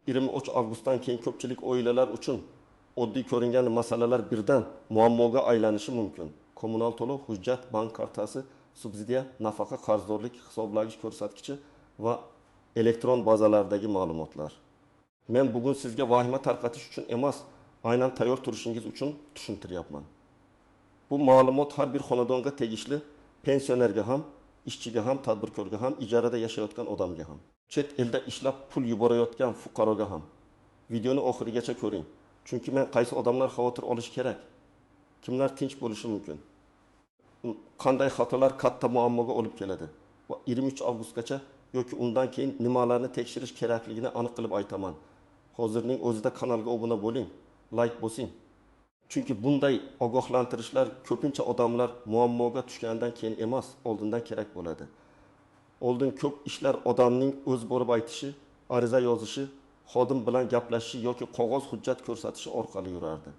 23 avgustdan keyin ko'pchilik oilalar uchun oddiy ko'ringan masalalar birdan muammoga aylanishi mumkin. Kommunal to'lov, hujjat, bank kartasi, subsidiya, nafaqa, qarzdorlik, hisoblagich ko'rsatkichi va elektron bazalardagi ma'lumotlar. Men bugun sizga vahima tarqatish uchun emas, aynan tayyor turishingiz uchun tushuntiryapman. Bu ma'lumot har bir xonadonga tegishli, pensionerga ham, ishchiga ham, tadbirkorga ham, ijarada yashayotgan odamga ham, chet elda ishlab pul yuborayotgan fuqaroga ham. Videoni oxirigacha ko'ring. Chunki men qaysi odamlar xavotir olish kerak, kimlar tinch bo'lishi mumkin, qanday xatolar katta muammoga olib keladi va 23 avgustgacha yoki undan keyin nimalarni tekshirish kerakligini aniq qilib aytaman. Hozirning o'zida kanalga obuna bo'ling, like bosing. Chunki bunday ogohlantirishlar ko'pincha odamlar muammoga tushgandan keyin emas, oldindan kerak bo'ladi. Oldin ko'p ishlar odamning o'z borib aytishi, ariza yozishi, xodim bilan gaplashishi yoki qog'oz hujjat ko'rsatishi orqali yurardi.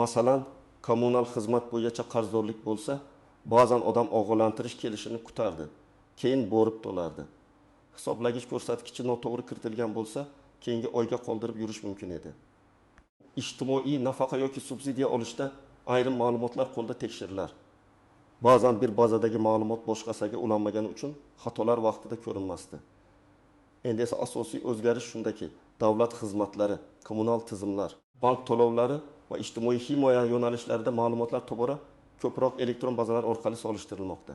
Masalan, kommunal xizmat bo'yicha qarzdorlik bo'lsa, ba'zan odam ogohlantirish kelishini kutardi, keyin borib to'lardi. Hisoblagich ko'rsatkichi noto'g'ri kiritilgan bo'lsa, keyingi oyga qoldirib yurish mumkin edi. Ijtimoiy nafaqa yoki subsidiya olishda ayrim ma'lumotlar qo'lda tekshirilar. Ba'zan bir bazadagi ma'lumot boshqasiga ulanmagani uchun xatolar vaqtida ko'rinmasdi. Endi esa asosiy o'zgarish shundaki, davlat xizmatlari, kommunal tizimlar, bank to'lovlari va ijtimoiy himoya yo'nalishlarida ma'lumotlar tobora ko'proq elektron bazalar orqali solishtirilmoqda.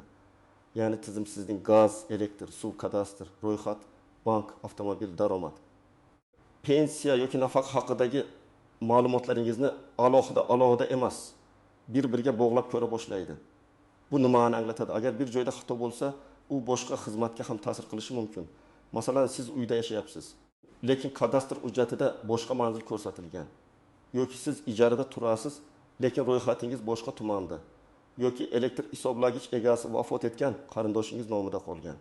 Ya'ni tizimsizning gaz, elektr, suv, kadastr, ro'yxat, bank, avtomobil, daromad, pensiya yoki nafaqa haqidagi ma'lumotlaringizni alohida emas, bir-biriga bog'lab ko'ra boshlaydi. Bu nimani anglatadi? Agar bir joyda xato bo'lsa, u boshqa xizmatga ham ta'sir qilishi mumkin. Masalan, siz uyda yashayapsiz, lekin kadastr hujjatida boshqa manzil ko'rsatilgan. Yoki siz ijarada turasiz, lekin ro'yxatingiz boshqa tumanda. Yoki elektr hisoblagich egasi vafot etgan, qarindoshingiz nomida qolgan.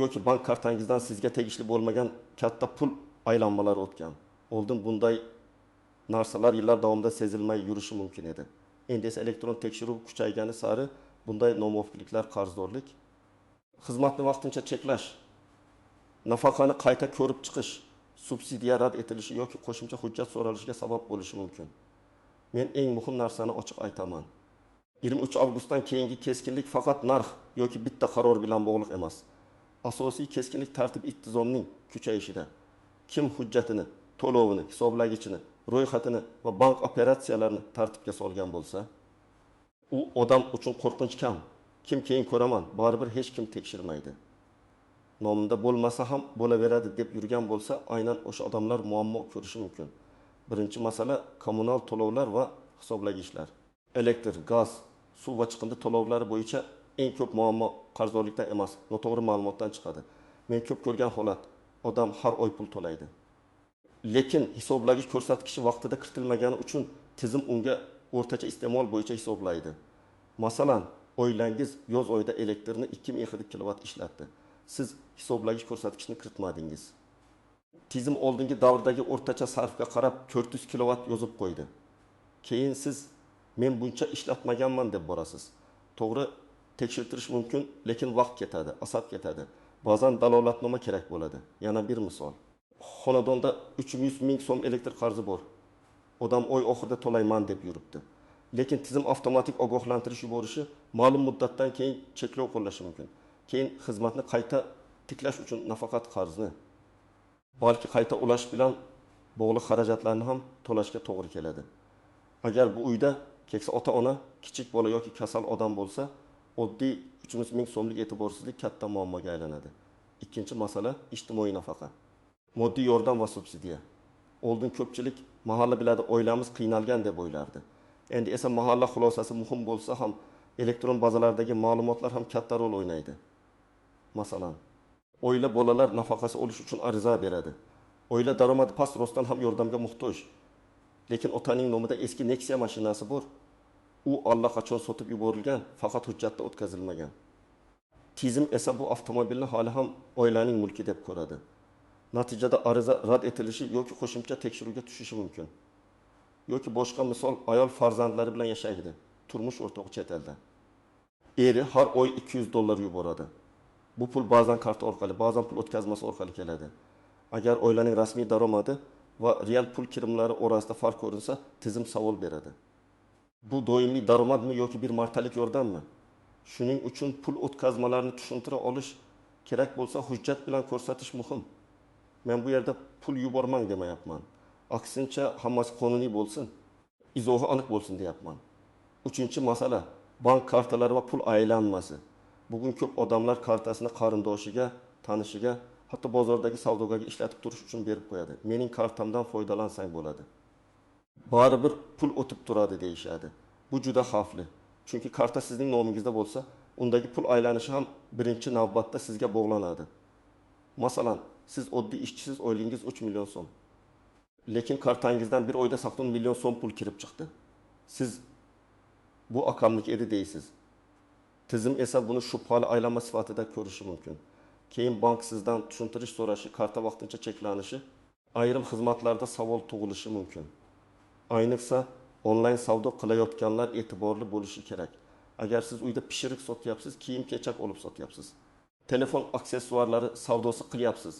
Yoki bank kartangizdan sizga tegishli bo'lmagan katta pul aylanmalari o'tgan. Oldin bunday narsalar yillar davomida sezilmay yurishi mumkin edi. Endi esa elektron tekshiruv kuchaygani sari bunday nomuvofiqliklar, qarzdorlik, xizmatni vaqtincha cheklash, nafaqani qayta ko'rib chiqish, subsidiya rad etilishi yoki qo'shimcha hujjat so'ralishiga sabab bo'lishi mumkin. Men eng muhim narsani ochiq aytaman. 23 avgustdan keyingi keskinlik faqat narx yoki bitta qaror bilan bog'liq emas. Asosiy keskinlik tartib-intizomning kuchayishida. Kim hujjatini, to'lovini, hisoblagichini, ro'yxatini va bank operatsiyalarini tartibga solgan bo'lsa, u odam uchun qo'rqinch kam. Kim keyin ko'raman, baribir hech kim tekshirmaydi. Nomida bo'lmasa ham bo'laveradi deb yurgan bo'lsa, aynan o'sha odamlar muammo ko'rishi mumkin. Birinchi masala kommunal to'lovlar va hisoblagichlar. Elektr, gaz, suv va chiqindi to'lovlari bo'yicha eng ko'p muammo qarzdorlikdan emas, noto'g'ri ma'lumotdan chiqadi. Men ko'p ko'rgan holat, odam har oy pul to'laydi. Lekin hisoblagich ko'rsatkichi vaqtida kiritilmagani uchun tizim unga o'rtacha iste'mol bo'yicha hisoblaydi. Masalan, oilangiz yoz oyida elektrni 2700 kilovat ishlatdi. Siz hisoblagich ko'rsatkichni kiritmadingiz. Tizim oldingi davrdagi o'rtacha sarfga qarab 400 kilovat yozib qo'ydi. Keyin siz men buncha ishlatmaganman deb borasiz. To'g'ri, tekshirtirish mumkin, lekin vaqt ketadi, asab ketadi. Ba'zan dalolatnoma kerak bo'ladi. Yana bir misol. Xonadonda 300 ming so'm elektr qarzi bor. Odam oy oxirida to'layman deb yuribdi. Lekin tizim avtomatik ogohlantirish yuborishi ma'lum muddatdan keyin cheklov qo'llashi mumkin. Keyin xizmatni qayta tiklash uchun nafaqat qarzni, balki qayta ulash bilan bog'liq xarajatlarni ham to'lashga to'g'ri keladi. Agar bu uyda keksa ota-ona, kichik bola yoki kasal odam bo'lsa, oddiy 300 ming so'mlik e'tiborsizlik katta muammoga aylanadi. Ikkinchi masala ijtimoiy nafaqa. Moddiy yordam va subsidiya. Oldin ko'pchilik mahalla biladi, oilamiz qiynalgan deb o'ylardi. Endi esa mahalla xulosasi muhim bo'lsa ham, elektron bazalardagi ma'lumotlar ham katta rol o'ynaydi. Masalan, oila bolalar nafaqasi olish uchun ariza beradi. Oila daromadi past rostdan ham yordamga muhtoj. Lekin otaning nomida eski Nexia mashinasi bor. U allaqachon sotib yuborilgan, faqat hujjatda o'tkazilmagan. Tizim esa bu avtomobilni hali ham oilaning mulki deb ko'radi. Natijada ariza rad etilishi yoki qo'shimcha tekshiruvga tushishi mumkin. Yoki boshqa misol, ayol farzandlari bilan yashaydi. Turmush o'rtog'i chet elda. Eri har oy $200 yuboradi. Bu pul ba'zan karta orqali, ba'zan pul o'tkazmasi orqali keladi. Agar oilaning rasmiy daromadi va real pul kirimlari orasida farq ko'rinsa, tizim savol beradi. Bu doimiy daromadmi yoki bir martalik yordammi? Shuning uchun pul o'tkazmalarini tushuntira olish kerak bo'lsa, hujjat bilan ko'rsatish muhim. Men bu yerda pul yubormang demayapman. Aksincha, hammasi qonuniy bo'lsin, izohi aniq bo'lsin deyapman. Uchinchi masala, bank kartalari va pul aylanmasi. Bugun ko'p odamlar kartasini qarindoshiga, tanishiga, hatto bozordagi savdogarga ishlatib turish uchun berib qo'yadi. Mening kartamdan foydalansang bo'ladi. Baribir pul o'tib turadi deyishadi. Bu juda xavfli. Chunki karta sizning nomingizda bo'lsa, undagi pul aylanishi ham birinchi navbatda sizga bog'lanadi. Masalan, siz oddiy ishchisiz, oylingiz 3 million so'm. Lekin kartangizdan bir oyda 80 million so'm pul kirib chiqdi. Siz bu akamlik edi deysiz. Tizim esa buni shubhali aylanma sifatida ko'rishi mumkin. Keyin bank sizdan tushuntirish so'rashi, karta vaqtincha cheklanishi, ayrim xizmatlarda savol tug'ilishi mumkin. Ayniqsa onlayn savdo qilayotganlar e'tiborli bo'lishi kerak. Agar siz uyda pishirik sotyapsiz, kiyim-kechak olib sotyapsiz, telefon aksessuarlari savdosi qilyapsiz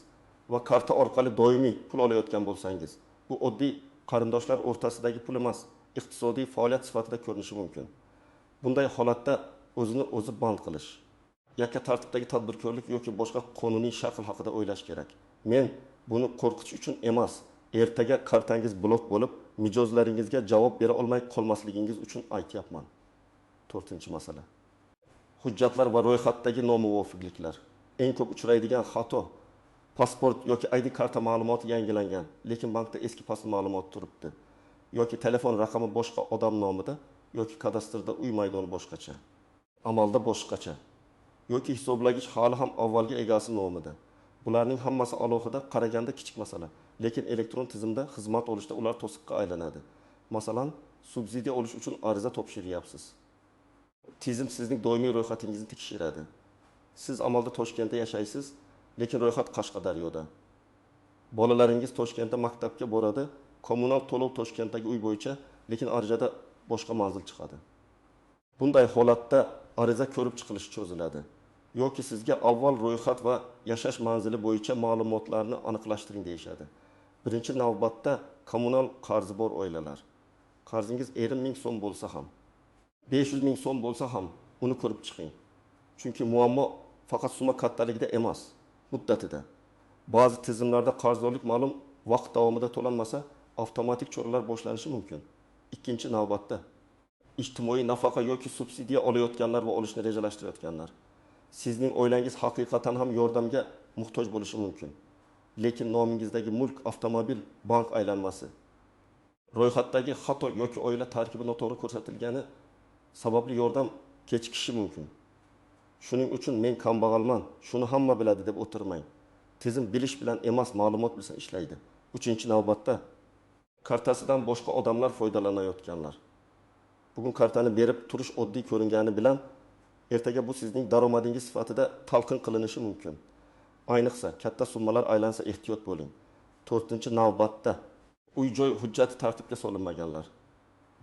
va karta orqali doimiy pul olayotgan bo'lsangiz, bu oddiy qarindoshlar o'rtasidagi pul emas, iqtisodiy faoliyat sifatida ko'rinishi mumkin. Bunday holatda o'zini o'zi band qilish, yakka tartibdagi tadbirkorlik yoki boshqa qonuniy shakl haqida o'ylash kerak. Men buni qo'rqitish uchun emas, ertaga kartangiz blok bo'lib, mijozlaringizga javob bera olmay qolmasligingiz uchun aytyapman. 4-masala. Hujjatlar va ro'yxatdagi nomuvofiqliklar. Eng ko'p uchraydigan xato: pasport yoki ID karta ma'lumoti yangilangan, lekin bankda eski pasport ma'lumoti turibdi. Yoki telefon raqami boshqa odam nomida, yoki kadastrda uy maydoni boshqacha, amalda boshqacha. Yoki hisoblagich hali ham avvalgi egasi nomida. Bularning hammasi alohida qaraganda kichik masala, lekin elektron tizimda xizmat olishda ular to'siqqa aylanadi. Masalan, subsidiya olish uchun ariza topshiryapsiz. Tizim sizning doimiy ro'yxatingizni tekshiradi. Siz amalda Toshkentda yashaysiz, lekin ro'yxat Qashqadaryoda. Bolalaringiz Toshkentda maktabga boradi, kommunal to'lov Toshkentdagi uy bo'yicha, lekin arizada boshqa manzil chiqadi. Bunday holatda ariza ko'rib chiqilishi cho'ziladi. Yoki sizga avval ro'yxat va yashash manzili bo'yicha ma'lumotlarni aniqlashtiring deyishadi. Birinchi navbatda kommunal qarzi bor oilalar. Qarzingiz 50 ming so'm bo'lsa ham, 500 ming so'm bo'lsa ham uni ko'rib chiqing. Chunki muammo faqat summa kattaligida emas, muddatida. Ba'zi tizimlarda qarzdorlik ma'lum vaqt davomida to'lanmasa, avtomatik choralar boshlanishi mumkin. Ikkinchi navbatda ijtimoiy nafaqa yoki subsidiya olayotganlar va olishni rejalashtirayotganlar. Sizning oilangiz haqiqatan ham yordamga muhtoj bo'lishi mumkin. Lekin nomingizdagi mulk, avtomobil, bank aylanmasi, ro'yxatdagi xato yoki oila tarkibi noto'g'ri ko'rsatilgani sababli yordam kechikishi mumkin. Shuning uchun men kambag'alman, shuni hamma biladi deb o'tirmang. Tizim bilish bilan emas, ma'lumot bilan ishlaydi. 3-navbatda kartasidan boshqa odamlar foydalanayotganlar. Bugun kartani berib turish oddiy ko'ringani bilan ertaga bu sizning daromadingiz sifatida talqin qilinishi mumkin. Ayniqsa katta summalar aylansa ehtiyot bo'ling. 4-navbatda uy-joy hujjati tartibga solinmaganlar.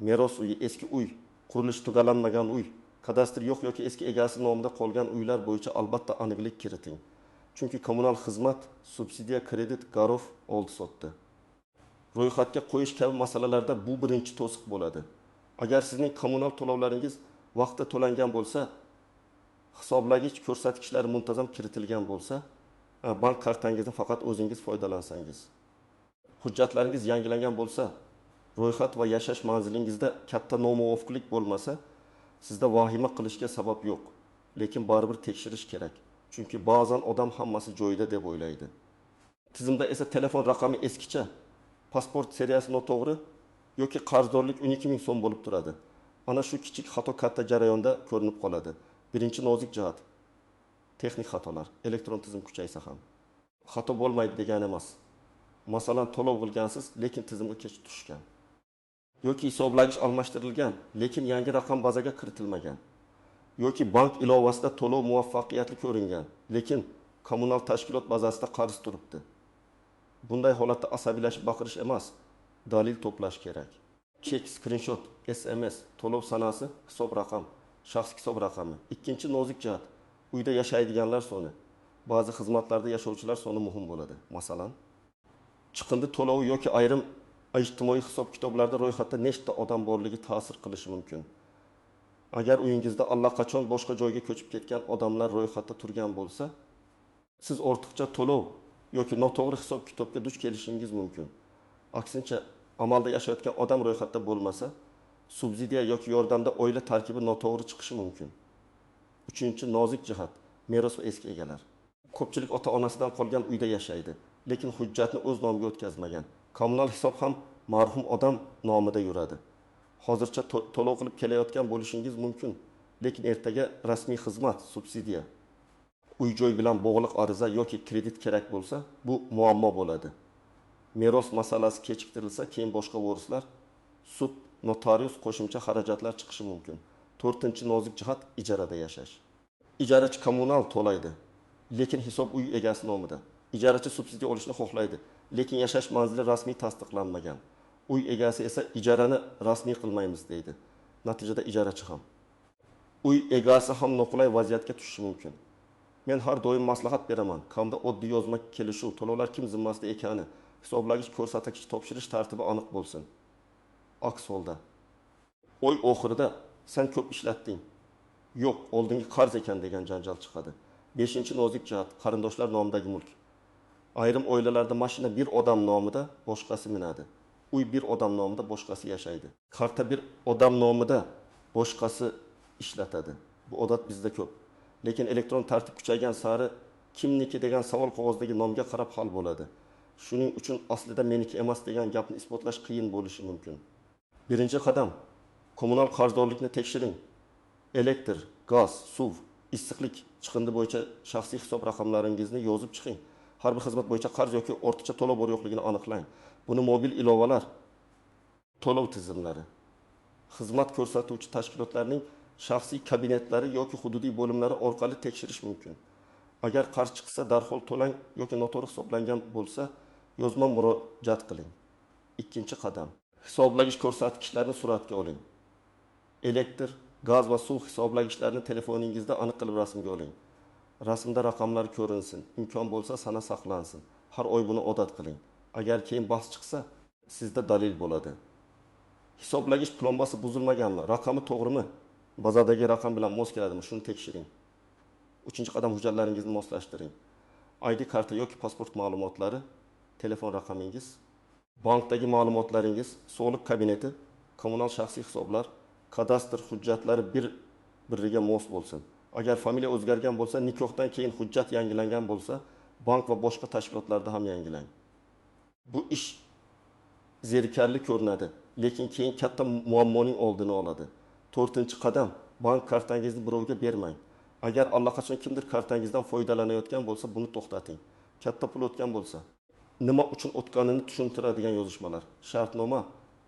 Meros uyi, eski uy, qurilish tugalanmagan uy, kadastr yo'q yoki eski egasi nomida qolgan uylar bo'yicha albatta aniqlik kiriting. Chunki kommunal xizmat, subsidiya, kredit, garov oldi-sotdi. Ro'yxatga qo'yish kabi masalalarda bu birinchi to'siq bo'ladi. Agar sizning kommunal to'lovlaringiz vaqtida to'langan bo'lsa, hisoblagich ko'rsatkichlari muntazam kiritilgan bo'lsa, bank kartangizdan faqat o'zingiz foydalansangiz. Hujjatlaringiz yangilangan bo'lsa, ro'yxat va yashash manzilingizda katta nomuvofiqlik bo'lmasa, sizda vahima qilishga sabab yo'q. Lekin baribir tekshirish kerak. Chunki ba'zan odam hammasi joyida deb o'ylaydi. Tizimda esa telefon raqami eskicha, pasport seriyasi noto'g'ri yoki qarzdorlik 12 ming so'm bo'lib turadi. Ana shu kichik xato katta jarayonda ko'rinib qoladi. Birinchi nozik jihat texnik xatolar, elektron tizim kuchaysa ham. Xato bo'lmaydi degani emas. Masalan, to'lov qilgansiz, lekin tizimga kech tushgan. Yoki hisoblagich almashtirilgan, lekin yangi raqam bazaga kiritilmagan. Yoki bank ilovasida to'lov muvaffaqiyatli ko'ringan, lekin kommunal tashkilot bazasida qarz turibdi. Bunday holatda asabiylashib baqirish emas, dalil to'plash kerak. Chek, screenshot, SMS, to'lov sanasi, hisob raqam, shaxsiy hisob raqami. Ikkinchi nozik jihat uyda yashaydiganlar soni. Ba'zi xizmatlarda yashovchilar soni muhim bo'ladi. Masalan, chiqindi to'lovi yoki ayrim ijtimoiy hisob-kitoblarda ro'yxatda nechta odam borligi ta'sir qilishi mumkin. Agar uyingizda allaqachon boshqa joyga ko'chib ketgan odamlar ro'yxatda turgan bo'lsa, siz ortiqcha to'lov yoki noto'g'ri hisob-kitobga duch kelishingiz mumkin. Aksincha, amalda yashayotgan odam ro'yxatda bo'lmasa, subsidiya yoki yordamda oila tarkibi noto'g'ri chiqishi mumkin. Uchinchi nozik jihat, meros va eski egalar. Ko'pchilik ota-onasidan qolgan uyda yashaydi, lekin hujjatni o'z nomiga o'tkazmagan. Kommunal hisob ham marhum odam nomida yuradi. Hozircha to'lov qilib kelayotgan bo'lishingiz mumkin, lekin ertaga rasmiy xizmat, subsidiya, uy-joy bilan bog'liq ariza yoki kredit kerak bo'lsa, bu muammo bo'ladi. Meros masalasi kechiktirilsa, keyin boshqa vorislar, sud, notarius qo'shimcha xarajatlar chiqishi mumkin. 4-nozik jihat ijarada yashash. Ijarachi kommunal to'laydi, lekin hisob uy egasi nomida. Ijarachi subsidiya olishni xohlaydi, lekin yashash manzili rasmiy tasdiqlanmagan. Uy egasi esa ijarani rasmiy qilmaymiz deydi. Natijada ijarachi ham, uy egasi ham noqulay vaziyatga tushishi mumkin. Men har doim maslahat beraman. Kamda oddiy yozma kelishuv, to'lovlar kim zimmasida ekani, hisoblagich ko'rsatkich topshirish tartibi aniq bo'lsin. Aks holda oy oxirida sen ko'p ishlatding, yo'q, oldingi qarz ekan degan janjal chiqadi. 5-nozik jihat, qarindoshlar nomidagi mulk. Ayrim oilalarda mashina bir odam nomida, boshqasi minadi. Uy bir odam nomida, boshqasi yashaydi. Karta bir odam nomida, boshqasi ishlatadi. Bu odat bizda ko'p. Lekin elektron tartib kuchaygan sari kimniki degan savol qog'ozdagi nomga qarab hal bo'ladi. Shuning uchun aslida meniki emas degan gapni isbotlash qiyin bo'lishi mumkin. Birinchi qadam, kommunal qarzdorlikni tekshiring. Elektr, gaz, suv, issiqlik chiqindi bo'yicha shaxsiy hisob raqamlaringizni yozib chiqing. Har bir xizmat bo'yicha qarz yoki ortiqcha to'lov bor yo'qligini aniqlang. Buni mobil ilovalar, to'lov tizimlari, xizmat ko'rsatuvchi tashkilotlarning shaxsiy kabinetlari yoki hududiy bo'limlari orqali tekshirish mumkin. Agar qarz chiqsa, darhol to'lang yoki noto'g'ri hisoblangan bo'lsa, yozma murojaat qiling. Ikkinchi qadam, hisoblagich ko'rsatkichlarini suratga oling. Elektr, gaz va suv hisoblagichlarini telefoningizda aniq qilib rasmga oling. Rasmda raqamlar ko'rinsin, imkon bo'lsa sana saqlansin. Har oy buni odat qiling. Agar keyin bahs chiqsa, sizda dalil bo'ladi. Hisoblagich plombasi buzilmaganmi, raqami to'g'rimi, bazadagi raqam bilan mos keladimi, shuni tekshiring. Uchinchi qadam, hujjatlaringizni moslashtiring. ID karta yoki pasport ma'lumotlari, telefon raqamingiz, bankdagi ma'lumotlaringiz, sog'liq kabineti, kommunal shaxsiy hisoblar, kadastr hujjatlari bir-biriga mos bo'lsin. Agar familiya o'zgargan bo'lsa, nikohdan keyin hujjat yangilangan bo'lsa, bank va boshqa tashkilotlarda ham yangilang. Bu ish zerikarli ko'rinadi, lekin keyin katta muammoning oldini oladi. 4-qadam, bank kartangizni birovga bermang. Agar allaqachon kimdir kartangizdan foydalanayotgan bo'lsa, buni to'xtating. Katta pul o'tgan bo'lsa, nima uchun o'tganini tushuntiradigan yozishmalar, shartnoma,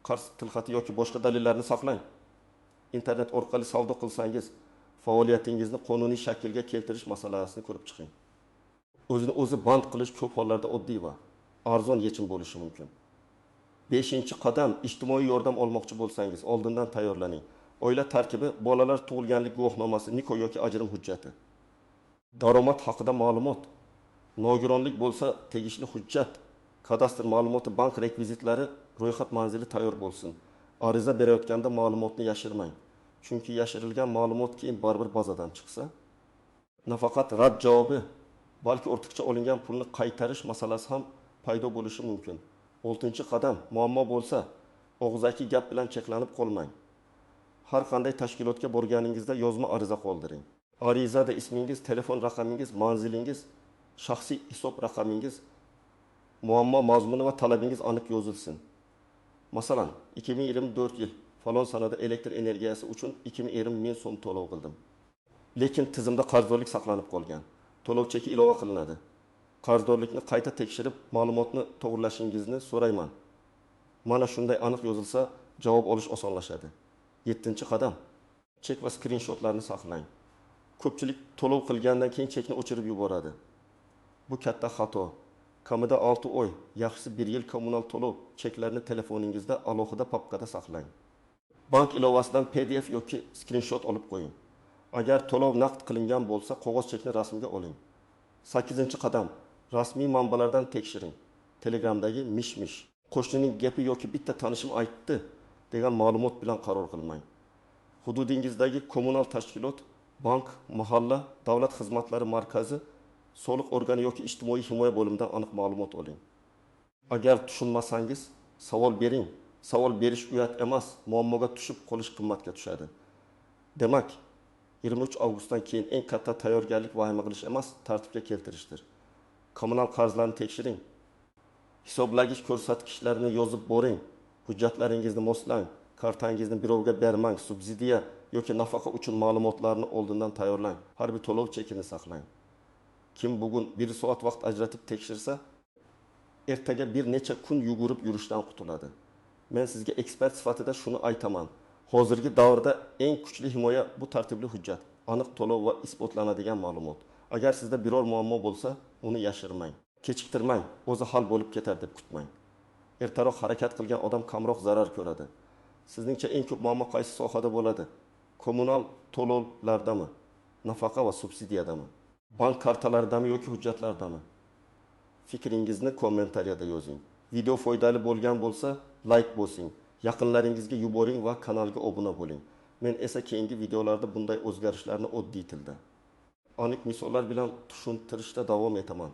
qarz tilxati yoki boshqa dalillarni saqlang. Internet orqali savdo qilsangiz, faoliyatingizni qonuniy shaklga keltirish masalasini ko'rib chiqing. O'zini o'zi band qilish ko'p hollarda oddiy va arzon yechim bo'lishi mumkin. 5-qadam, ijtimoiy yordam olmoqchi bo'lsangiz, oldindan tayyorlaning. Oila tarkibi, bolalar tug'ilganlik guvohnomasi, nikoh yoki ajrim hujjati. Daromad haqida ma'lumot, nogironlik bo'lsa tegishli hujjat, kadastr ma'lumoti, bank rekvizitlari, ro'yxat manzili tayyor bo'lsin. Ariza berayotganda ma'lumotni yashirmang. Chunki yashirilgan ma'lumot keyin baribir bazadan chiqsa, nafaqat rad javobi, balki ortiqcha olingan pulni qaytarish masalasi ham paydo bo'lishi mumkin. 6-qadam, muammo bo'lsa, og'zaki gap bilan cheklanib qolmang. Har qanday tashkilotga borganingizda yozma ariza qoldiring. Arizada ismingiz, telefon raqamingiz, manzilingiz, shaxsiy hisob raqamingiz, muammo mazmuni va talabingiz aniq yozilsin. Masalan, 2024 yil falon sanada elektr energiyasi uchun 2020 ming so'm to'lov qildim. Lekin tizimda qarzdorlik saqlanib qolgan. To'lov cheki ilova qilinadi. Qarzdorlikni qayta tekshirib, ma'lumotni to'g'rilashingizni so'rayman. Mana shunday aniq yozilsa, javob olish osonlashadi. 7-qadam, chek va skrinshotlarni saqlang. Ko'pchilik to'lov qilgandan keyin chekni o'chirib yuboradi. Bu katta xato. Kamida 6 oy, yaxshisi 1 yil kommunal to'lov cheklarini telefoningizda alohida papkada saqlang. Bank ilovasidan PDF yoki skrinshot olib qo'ying. Agar to'lov naqd qilingan bo'lsa, qog'oz chekni rasmga oling. 8-qadam, rasmiy manbalardan tekshiring. Telegramdagi mish-mish. Qo'shnining gapi yoki bitta tanishim aytdi degan ma'lumot bilan qaror qilmang. Hududingizdagi kommunal tashkilot, bank, mahalla, davlat xizmatlari markazi, soliq organi yoki ijtimoiy himoya bo'limidan aniq ma'lumot oling. Agar tushunmasangiz, savol bering. Savol berish uyat emas, muammoga tushib qolish qimmatga tushadi. Demak, 23 avgustdan keyin eng katta tayyorgarlik vahima qilish emas, tartibga keltirishdir. Kommunal qarzlarni tekshiring. Hisoblagich ko'rsatkichlarini yozib boring. Hujjatlaringizni moslang. Kartangizni birovga bermang. Subsidiya yoki nafaqa uchun ma'lumotlarni oldindan tayyorlang. Har bir to'lov chekini saqlang. Kim bugun 1 soat vaqt ajratib tekshirsa, ertaga bir necha kun yugurib yurishdan qutuladi. Men sizga ekspert sifatida shuni aytaman. Hozirgi davrda eng kuchli himoya bu tartibli hujjat, aniq to'lov va isbotlanadigan ma'lumot. Agar sizda biror muammo bo'lsa, uni yashirmang. Kechiktirmang, o'zi hal bo'lib ketar deb kutmang. Ertaroq harakat qilgan odam kamroq zarar ko'radi. Sizningcha eng ko'p muammo qaysi sohada bo'ladi? Kommunal to'lovlardami, nafaqa va subsidiyadami? Bank kartalaridami yoki hujjatlardami? Fikringizni kommentariyada yozing. Video foydali bo'lgan bo'lsa, like bosing. Yaqinlaringizga yuboring va kanalga obuna bo'ling. Men esa keyingi videolarda bunday o'zgarishlarni oddiy tilda, aniq misollar bilan tushuntirishda davom etaman.